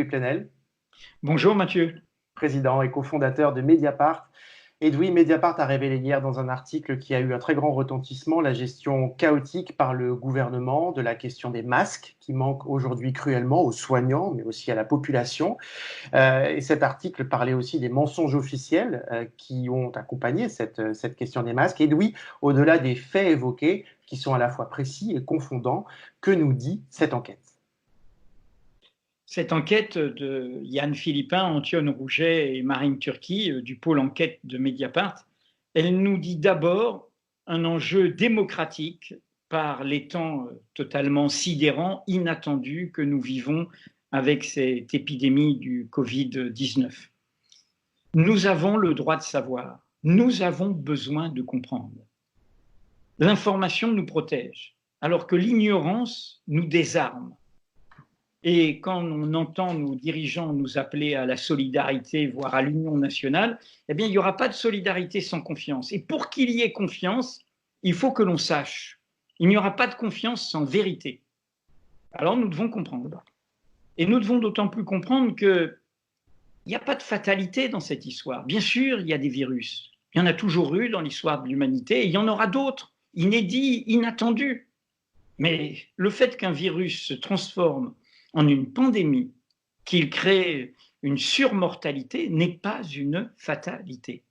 Louis Plenel, Bonjour Mathieu. président et cofondateur de Mediapart. Edoui, Mediapart a révélé hier dans un article qui a eu un très grand retentissement la gestion chaotique par le gouvernement de la question des masques qui manquent aujourd'hui cruellement aux soignants, mais aussi à la population. Et cet article parlait aussi des mensonges officiels qui ont accompagné cette question des masques. Edoui, au-delà des faits évoqués, qui sont à la fois précis et confondants, que nous dit cette enquête? Cette enquête de Yann Philippin, Antione Rouget et Marine Turki du pôle enquête de Mediapart, elle nous dit d'abord un enjeu démocratique par les temps totalement sidérants, inattendus que nous vivons avec cette épidémie du Covid-19. Nous avons le droit de savoir, nous avons besoin de comprendre. L'information nous protège, alors que l'ignorance nous désarme. Et quand on entend nos dirigeants nous appeler à la solidarité, voire à l'union nationale, eh bien, il n'y aura pas de solidarité sans confiance. Et pour qu'il y ait confiance, il faut que l'on sache. Il n'y aura pas de confiance sans vérité. Alors nous devons comprendre. Et nous devons d'autant plus comprendre qu'il n'y a pas de fatalité dans cette histoire. Bien sûr, il y a des virus. Il y en a toujours eu dans l'histoire de l'humanité et il y en aura d'autres, inédits, inattendus. Mais le fait qu'un virus se transforme en une pandémie, qu'il crée une surmortalité, n'est pas une fatalité.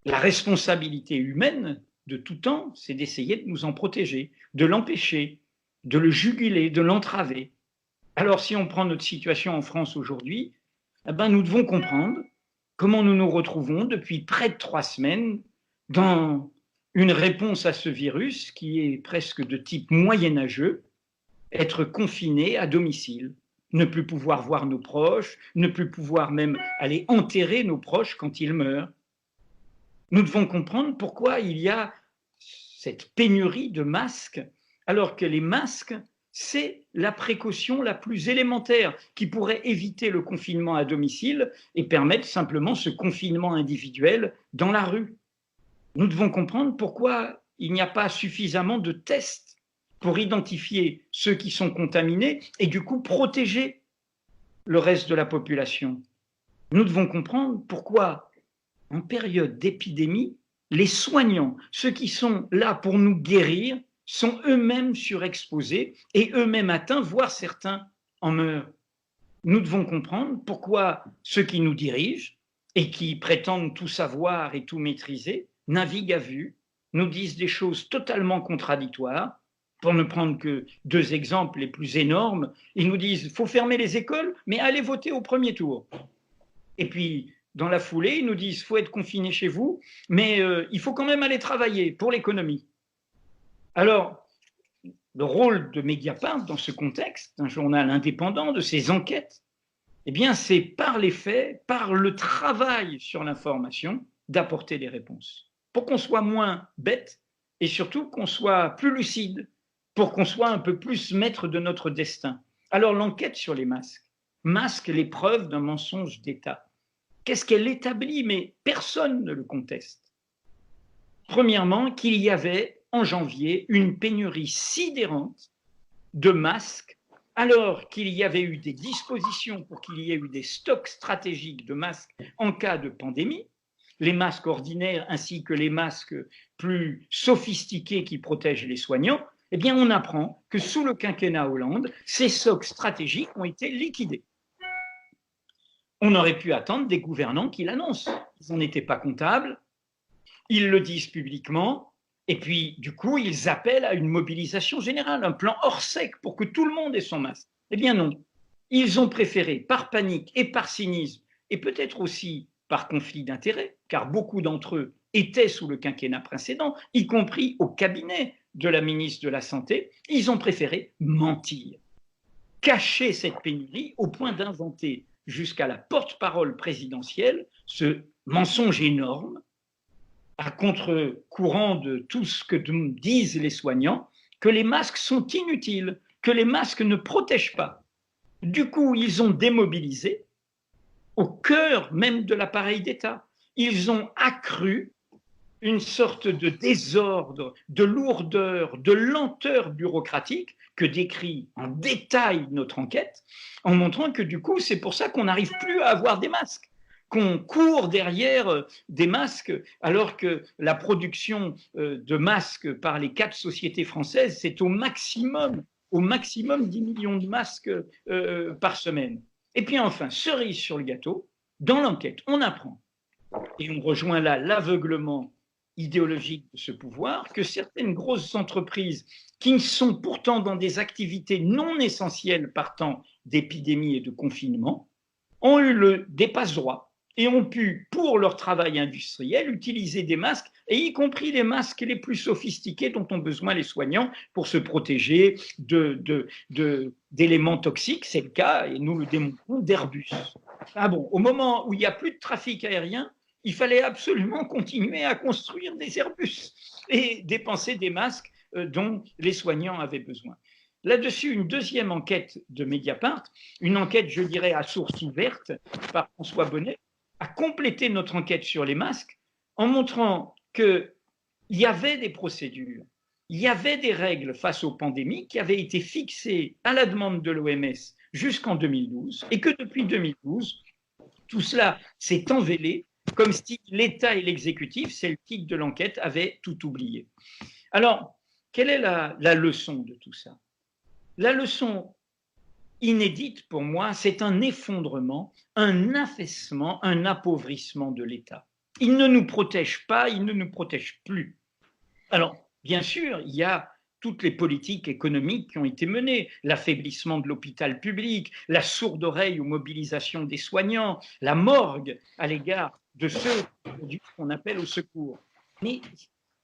La responsabilité humaine de tout temps, c'est d'essayer de nous en protéger, de l'empêcher, de le juguler, de l'entraver. Alors si on prend notre situation en France aujourd'hui, eh ben, nous devons comprendre comment nous nous retrouvons depuis près de 3 semaines dans une réponse à ce virus qui est presque de type moyenâgeux, être confiné à domicile, ne plus pouvoir voir nos proches, ne plus pouvoir même aller enterrer nos proches quand ils meurent. Nous devons comprendre pourquoi il y a cette pénurie de masques, alors que les masques, c'est la précaution la plus élémentaire qui pourrait éviter le confinement à domicile et permettre simplement ce confinement individuel dans la rue. Nous devons comprendre pourquoi il n'y a pas suffisamment de tests pour identifier ceux qui sont contaminés et du coup protéger le reste de la population. Nous devons comprendre pourquoi, en période d'épidémie, les soignants, ceux qui sont là pour nous guérir, sont eux-mêmes surexposés et eux-mêmes atteints, voire certains en meurent. Nous devons comprendre pourquoi ceux qui nous dirigent et qui prétendent tout savoir et tout maîtriser naviguent à vue, nous disent des choses totalement contradictoires. Pour ne prendre que 2 exemples les plus énormes, ils nous disent qu'il faut fermer les écoles, mais allez voter au premier tour. Et puis, dans la foulée, ils nous disent qu'il faut être confiné chez vous, mais il faut quand même aller travailler pour l'économie. Alors, le rôle de Mediapart dans ce contexte, d'un journal indépendant, de ces enquêtes, eh bien, c'est par les faits, par le travail sur l'information, d'apporter des réponses. Pour qu'on soit moins bête et surtout qu'on soit plus lucide, pour qu'on soit un peu plus maître de notre destin. Alors l'enquête sur les masques masque les preuves d'un mensonge d'État. Qu'est-ce qu'elle établit? Mais personne ne le conteste. Premièrement, qu'il y avait en janvier une pénurie sidérante de masques, alors qu'il y avait eu des dispositions pour qu'il y ait eu des stocks stratégiques de masques en cas de pandémie, les masques ordinaires ainsi que les masques plus sophistiqués qui protègent les soignants. Eh bien, on apprend que sous le quinquennat Hollande, ces stocks stratégiques ont été liquidés. On aurait pu attendre des gouvernants qui l'annoncent. Ils n'en étaient pas comptables, ils le disent publiquement, et puis, du coup, ils appellent à une mobilisation générale, un plan hors sec pour que tout le monde ait son masque. Eh bien non, ils ont préféré, par panique et par cynisme, et peut-être aussi par conflit d'intérêts, car beaucoup d'entre eux étaient sous le quinquennat précédent, y compris au cabinet de la ministre de la Santé, ils ont préféré mentir, cacher cette pénurie au point d'inventer jusqu'à la porte-parole présidentielle ce mensonge énorme à contre-courant de tout ce que disent les soignants, que les masques sont inutiles, que les masques ne protègent pas. Du coup, ils ont démobilisé au cœur même de l'appareil d'État. Ils ont accru une sorte de désordre, de lourdeur, de lenteur bureaucratique que décrit en détail notre enquête, en montrant que du coup, c'est pour ça qu'on n'arrive plus à avoir des masques, qu'on court derrière des masques, alors que la production de masques par les 4 sociétés françaises, c'est au maximum 10 millions de masques par semaine. Et puis enfin, cerise sur le gâteau, dans l'enquête, on apprend, et on rejoint là l'aveuglement idéologique de ce pouvoir, que certaines grosses entreprises qui sont pourtant dans des activités non essentielles partant d'épidémies et de confinement ont eu des passe-droits et ont pu, pour leur travail industriel, utiliser des masques, et y compris les masques les plus sophistiqués dont ont besoin les soignants pour se protéger d'éléments toxiques. C'est le cas, et nous le démontrons, d'Airbus. Ah bon, au moment où il n'y a plus de trafic aérien, il fallait absolument continuer à construire des Airbus et dépenser des masques dont les soignants avaient besoin. Là-dessus, une deuxième enquête de Mediapart, une enquête, je dirais, à source ouverte par François Bonnet, a complété notre enquête sur les masques en montrant qu'il y avait des procédures, il y avait des règles face aux pandémies qui avaient été fixées à la demande de l'OMS jusqu'en 2012 et que depuis 2012, tout cela s'est envêlé comme si l'État et l'exécutif, c'est le titre de l'enquête, avaient tout oublié. Alors, quelle est la leçon de tout ça? La leçon inédite pour moi, c'est un effondrement, un affaissement, un appauvrissement de l'État. Il ne nous protège pas, il ne nous protège plus. Alors, bien sûr, il y a toutes les politiques économiques qui ont été menées, l'affaiblissement de l'hôpital public, la sourde oreille aux mobilisations des soignants, la morgue à l'égard de ceux qu'on appelle au secours. Mais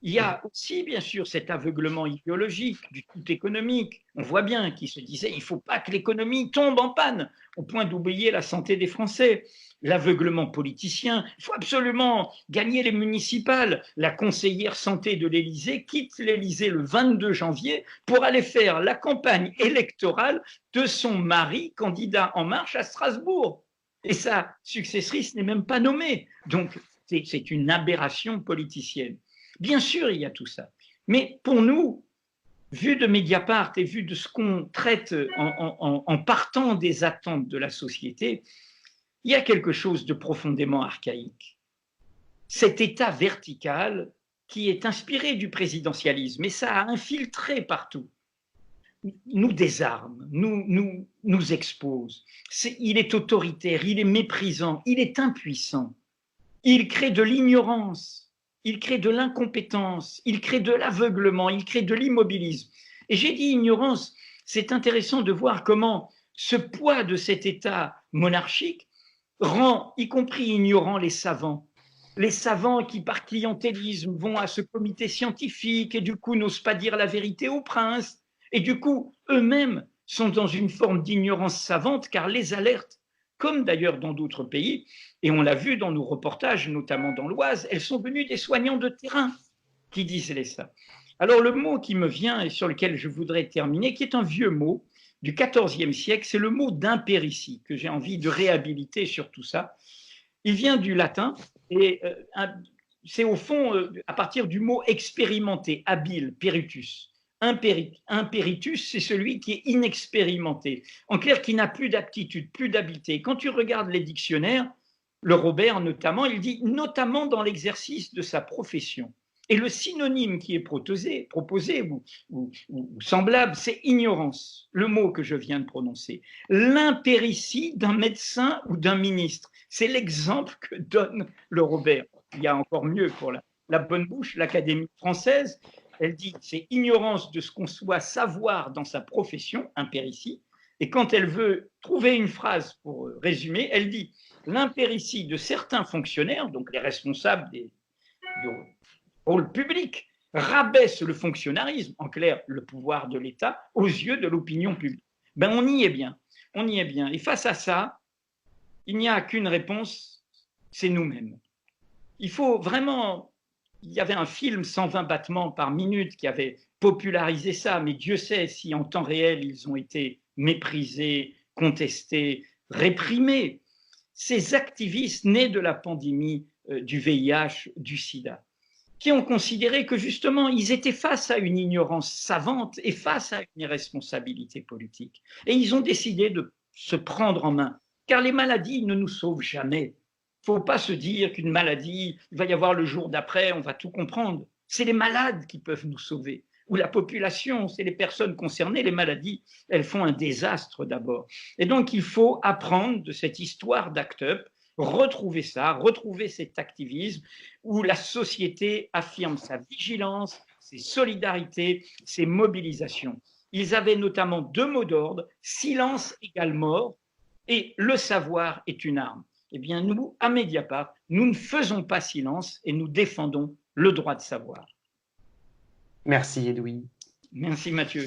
il y a aussi, bien sûr, cet aveuglement idéologique du tout économique. On voit bien qu'il se disait il ne faut pas que l'économie tombe en panne au point d'oublier la santé des Français. L'aveuglement politicien, il faut absolument gagner les municipales. La conseillère santé de l'Élysée quitte l'Élysée le 22 janvier pour aller faire la campagne électorale de son mari, candidat En Marche à Strasbourg. Et sa successrice n'est même pas nommée. Donc, c'est une aberration politicienne. Bien sûr, il y a tout ça. Mais pour nous, vu de Mediapart et vu de ce qu'on traite en partant des attentes de la société, il y a quelque chose de profondément archaïque. Cet état vertical qui est inspiré du présidentialisme, et ça a infiltré partout, nous désarme, nous expose. Il est autoritaire, il est méprisant, il est impuissant. Il crée de l'ignorance. Il crée de l'incompétence, il crée de l'aveuglement, il crée de l'immobilisme. Et j'ai dit ignorance, c'est intéressant de voir comment ce poids de cet État monarchique rend, y compris ignorants, les savants. Les savants qui, par clientélisme, vont à ce comité scientifique et du coup n'osent pas dire la vérité au prince. Et du coup, eux-mêmes sont dans une forme d'ignorance savante car les alertes, comme d'ailleurs dans d'autres pays, et on l'a vu dans nos reportages, notamment dans l'Oise, elles sont venues des soignants de terrain qui disaient ça. Alors le mot qui me vient et sur lequel je voudrais terminer, qui est un vieux mot du XIVe siècle, c'est le mot d'impéritie que j'ai envie de réhabiliter sur tout ça. Il vient du latin et c'est au fond à partir du mot expérimenté, habile, peritus. Impéritus, c'est celui qui est inexpérimenté. En clair, qui n'a plus d'aptitude, plus d'habileté. Quand tu regardes les dictionnaires, le Robert notamment, il dit notamment dans l'exercice de sa profession. Et le synonyme qui est proposé ou semblable, c'est ignorance, le mot que je viens de prononcer. L'impéritie d'un médecin ou d'un ministre. C'est l'exemple que donne le Robert. Il y a encore mieux pour la bonne bouche, l'Académie française. Elle dit c'est ignorance de ce qu'on soit savoir dans sa profession, impéritie. Et quand elle veut trouver une phrase pour résumer, elle dit l'impéritie de certains fonctionnaires, donc les responsables du rôle public, rabaisse le fonctionnarisme, en clair le pouvoir de l'État, aux yeux de l'opinion publique. Ben on y est bien, on y est bien. Et face à ça, il n'y a qu'une réponse, c'est nous-mêmes. Il faut vraiment. Il y avait un film 120 battements par minute qui avait popularisé ça, mais Dieu sait si en temps réel ils ont été méprisés, contestés, réprimés. Ces activistes nés de la pandémie du VIH, du sida. qui ont considéré que justement, ils étaient face à une ignorance savante et face à une irresponsabilité politique. Et ils ont décidé de se prendre en main, car les maladies ne nous sauvent jamais. Il ne faut pas se dire qu'une maladie, il va y avoir le jour d'après, on va tout comprendre. C'est les malades qui peuvent nous sauver, ou la population, c'est les personnes concernées. Les maladies, elles font un désastre d'abord. Et donc, il faut apprendre de cette histoire d'Act Up, retrouver ça, retrouver cet activisme où la société affirme sa vigilance, ses solidarités, ses mobilisations. Ils avaient notamment 2 mots d'ordre, silence égale mort et le savoir est une arme. Eh bien, nous, à Mediapart, nous ne faisons pas silence et nous défendons le droit de savoir. Merci, Edoui. Merci, Mathieu.